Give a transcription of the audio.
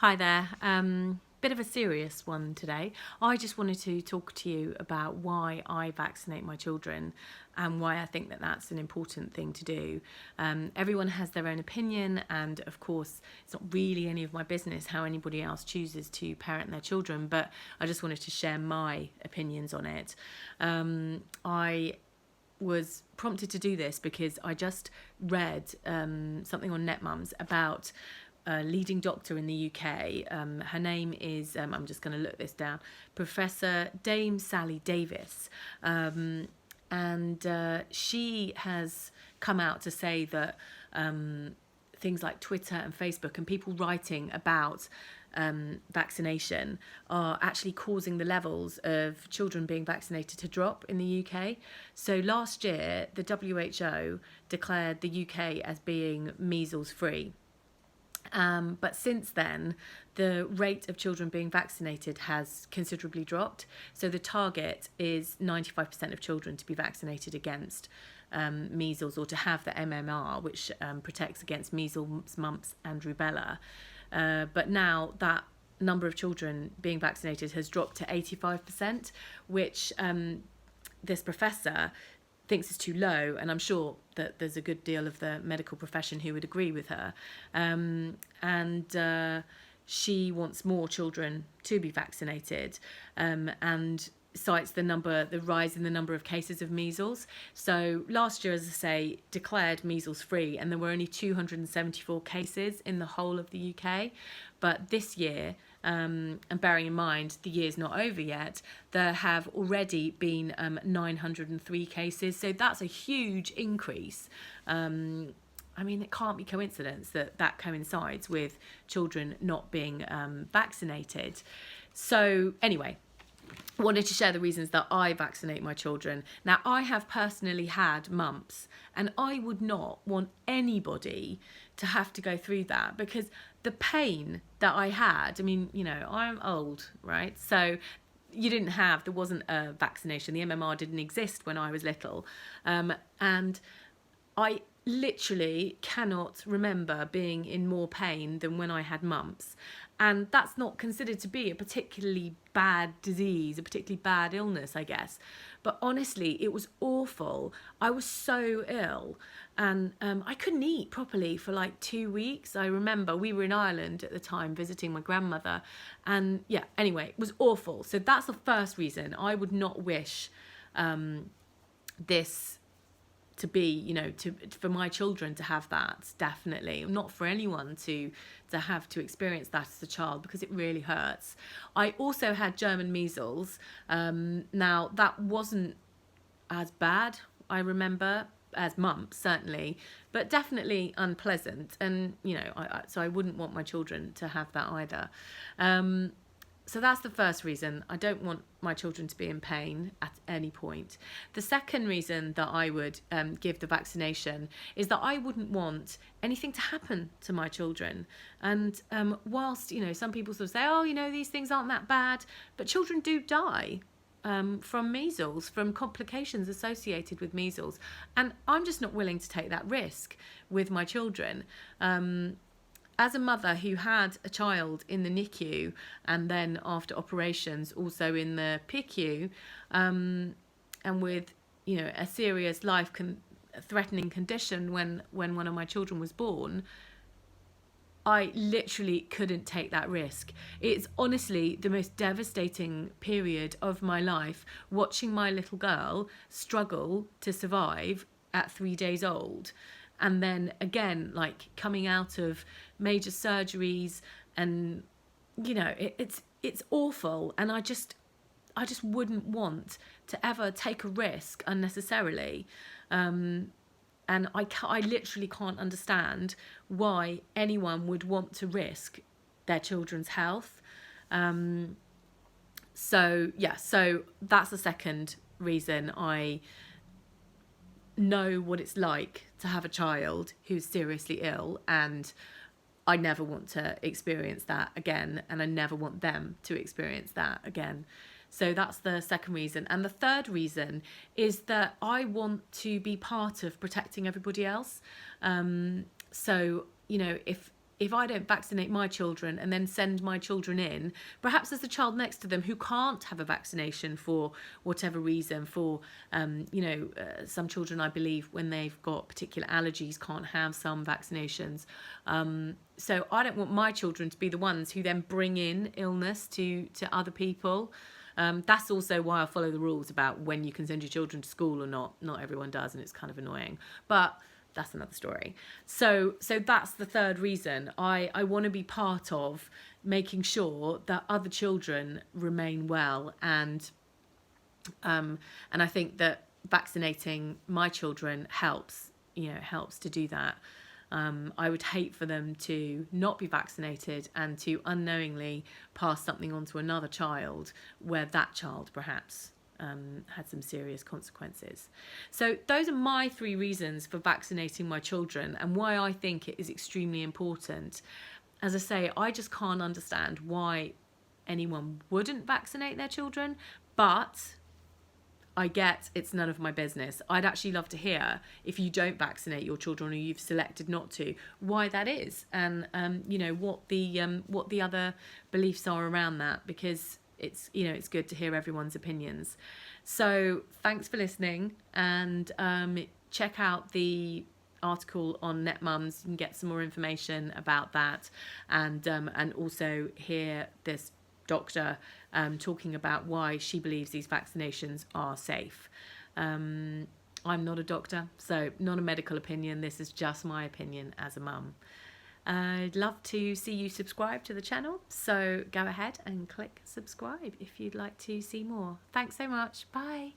Hi there. Bit of a serious one today. I just wanted to talk to you about why I vaccinate my children and why I think that that's an important thing to do. Everyone has their own opinion, and of course, it's not really any of my business how anybody else chooses to parent their children, but I just wanted to share my opinions on it. I was prompted to do this because I just read something on NetMums about a leading doctor in the UK. Her name is, I'm just going to look this down, Professor Dame Sally Davis. And she has come out to say that things like Twitter and Facebook and people writing about vaccination are actually causing the levels of children being vaccinated to drop in the UK. So last year, the WHO declared the UK as being measles free. But since then, the rate of children being vaccinated has considerably dropped. So the target is 95% of children to be vaccinated against measles, or to have the MMR, which protects against measles, mumps and rubella. But now that number of children being vaccinated has dropped to 85%, which this professor thinks is too low, and I'm sure that there's a good deal of the medical profession who would agree with her. And she wants more children to be vaccinated, and cites the rise in the number of cases of measles. So last year, as I say, declared measles free, and there were only 274 cases in the whole of the UK. But this year, and bearing in mind the year's not over yet, there have already been 903 cases. So that's a huge increase. I mean, it can't be coincidence that that coincides with children not being vaccinated. So anyway, wanted to share the reasons that I vaccinate my children. Now, I have personally had mumps, and I would not want anybody to have to go through that, because the pain that I had, I mean, you know, I'm old, right? So there wasn't a vaccination. The MMR didn't exist when I was little. And I literally cannot remember being in more pain than when I had mumps. And that's not considered to be a particularly bad disease, a particularly bad illness, I guess. But honestly, it was awful. I was so ill, and I couldn't eat properly for like 2 weeks. I remember we were in Ireland at the time visiting my grandmother, and yeah, anyway, it was awful. So that's the first reason. I would not wish this to be, you know, for my children to have that. Definitely not for anyone to have to experience that as a child, because it really hurts. I also had German measles. Now that wasn't as bad, I remember, as mumps, certainly, but definitely unpleasant. And you know, so I wouldn't want my children to have that either. So that's the first reason. I don't want my children to be in pain at any point. The second reason that I would give the vaccination is that I wouldn't want anything to happen to my children. And whilst, you know, some people sort of say, oh, you know, these things aren't that bad, but children do die from measles, from complications associated with measles. And I'm just not willing to take that risk with my children. As a mother who had a child in the NICU, and then after operations also in the PICU, and with, you know, a serious life-threatening condition when one of my children was born, I literally couldn't take that risk. It's honestly the most devastating period of my life, watching my little girl struggle to survive at 3 days old. And then again, like coming out of major surgeries, and you know, it's awful. And I just wouldn't want to ever take a risk unnecessarily. And I literally can't understand why anyone would want to risk their children's health. So that's the second reason. I know what it's like to have a child who's seriously ill, and I never want to experience that again, and I never want them to experience that again. So that's the second reason. And the third reason is that I want to be part of protecting everybody else. So, you know, if if I don't vaccinate my children and then send my children in, perhaps there's a child next to them who can't have a vaccination for whatever reason. For, some children, I believe, when they've got particular allergies, can't have some vaccinations. So I don't want my children to be the ones who then bring in illness to other people. That's also why I follow the rules about when you can send your children to school or not. Not everyone does, and it's kind of annoying. But that's another story. So that's the third reason. I want to be part of making sure that other children remain well, and I think that vaccinating my children helps to do that. I would hate for them to not be vaccinated and to unknowingly pass something on to another child where that child perhaps had some serious consequences. So those are my 3 reasons for vaccinating my children and why I think it is extremely important. As I say, I just can't understand why anyone wouldn't vaccinate their children, but I get it's none of my business. I'd actually love to hear, if you don't vaccinate your children or you've selected not to, why that is, and what the other beliefs are around that, because it's good to hear everyone's opinions. So thanks for listening, and check out the article on NetMums. You can get some more information about that, and also hear this doctor talking about why she believes these vaccinations are safe. I'm not a doctor, so not a medical opinion. This is just my opinion as a mum. I'd love to see you subscribe to the channel, so go ahead and click subscribe if you'd like to see more. Thanks so much. Bye.